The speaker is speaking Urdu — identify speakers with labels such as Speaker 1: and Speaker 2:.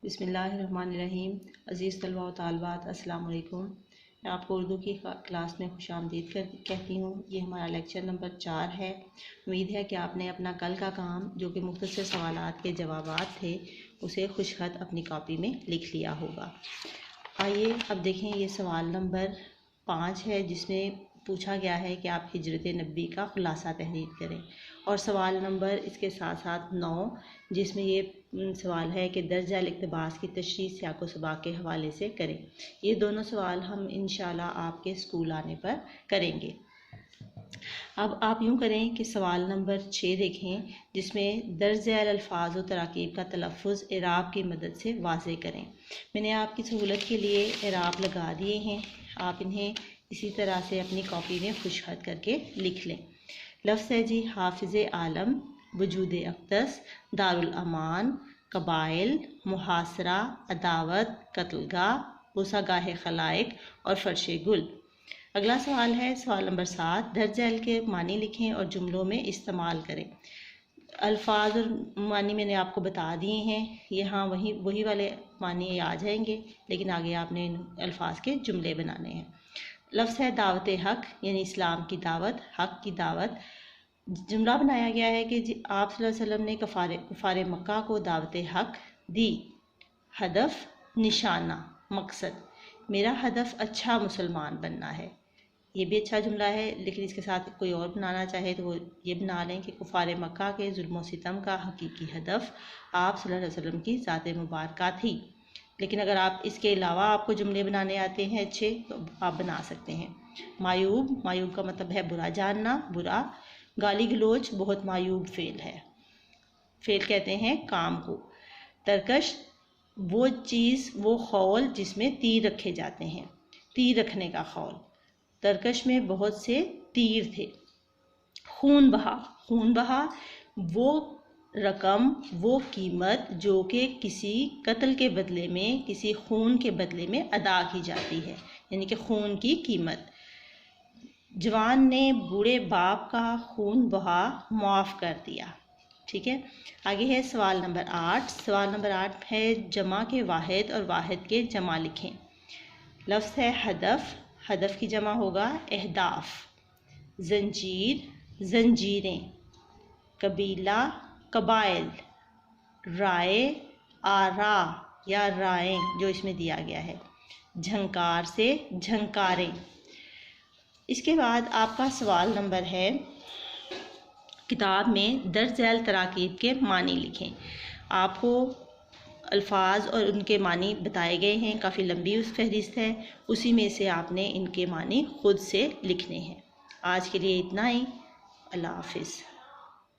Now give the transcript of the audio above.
Speaker 1: بسم اللہ الرحمن الرحیم۔ عزیز طلباء و طالبات، السلام علیکم۔ میں آپ کو اردو کی کلاس میں خوش آمدید کہتی ہوں۔ یہ ہمارا لیکچر نمبر 4 ہے۔ امید ہے کہ آپ نے اپنا کل کا کام جو کہ مختصر سوالات کے جوابات تھے اسے خوش خط اپنی کاپی میں لکھ لیا ہوگا۔ آئیے اب دیکھیں، یہ سوال نمبر 5 ہے جس میں پوچھا گیا ہے کہ آپ ہجرت نبی کا خلاصہ تحریر کریں، اور سوال نمبر اس کے ساتھ ساتھ 9 جس میں یہ سوال ہے کہ درجہ الاقتباس کی تشریح سیاق و سباق کے حوالے سے کریں۔ یہ دونوں سوال ہم انشاءاللہ آپ کے اسکول آنے پر کریں گے۔ اب آپ یوں کریں کہ سوال نمبر 6 دیکھیں جس میں درج ذیل الفاظ و تراکیب کا تلفظ اعراب کی مدد سے واضح کریں۔ میں نے آپ کی سہولت کے لیے اعراب لگا دیے ہیں، آپ انہیں اسی طرح سے اپنی کاپی میں خوش خط کر کے لکھ لیں۔ لفظ ہے جی حافظ عالم، وجود اقدس، دارالامان، قبائل، محاصرہ، عداوت، قتل گاہ، بوسہ گاہ خلائق اور فرش گل۔ اگلا سوال ہے سوال نمبر 7، درج ذیل کے معنی لکھیں اور جملوں میں استعمال کریں۔ الفاظ اور معنی میں نے آپ کو بتا دیے ہیں، یہاں وہی والے معنی آ جائیں گے، لیکن آگے آپ نے ان الفاظ کے جملے بنانے ہیں۔ لفظ ہے دعوت حق، یعنی اسلام کی دعوت، حق کی دعوت۔ جملہ بنایا گیا ہے کہ آپ صلی اللہ علیہ وسلم نے کفار مکہ کو دعوت حق دی۔ ہدف، نشانہ، مقصد، میرا ہدف اچھا مسلمان بننا ہے۔ یہ بھی اچھا جملہ ہے، لیکن اس کے ساتھ کوئی اور بنانا چاہے تو وہ یہ بنا لیں کہ کفار مکہ کے ظلم و ستم کا حقیقی ہدف آپ صلی اللہ علیہ وسلم کی ذات مبارکہ تھی۔ لیکن اگر آپ اس کے علاوہ آپ کو جملے بنانے آتے ہیں اچھے تو آپ بنا سکتے ہیں۔ معیوب، معیوب کا مطلب ہے برا جاننا، برا۔ گالی گلوچ بہت معیوب فعل ہے، فعل کہتے ہیں کام کو۔ ترکش، وہ چیز، وہ خول جس میں تیر رکھے جاتے ہیں، تیر رکھنے کا خول۔ ترکش میں بہت سے تیر تھے۔ خون بہا، خون بہا وہ رقم، وہ قیمت جو کہ کسی قتل کے بدلے میں، کسی خون کے بدلے میں ادا کی جاتی ہے، یعنی کہ خون کی قیمت۔ جوان نے بوڑھے باپ کا خون بہا معاف کر دیا۔ ٹھیک ہے، آگے ہے سوال نمبر 8۔ سوال نمبر 8 ہے جمع کے واحد اور واحد کے جمع لکھیں۔ لفظ ہے ہدف، ہدف کی جمع ہوگا اہداف۔ زنجیر، زنجیریں۔ قبیلہ، قبائل۔ رائے، آراء یا رائیں جو اس میں دیا گیا ہے۔ جھنکار سے جھنکاریں۔ اس کے بعد آپ کا سوال نمبر ہے کتاب میں درج ذیل تراکیب کے معنی لکھیں۔ آپ کو الفاظ اور ان کے معنی بتائے گئے ہیں، کافی لمبی اس فہرست ہے، اسی میں سے آپ نے ان کے معنی خود سے لکھنے ہیں۔ آج کے لیے اتنا ہی، اللہ حافظ۔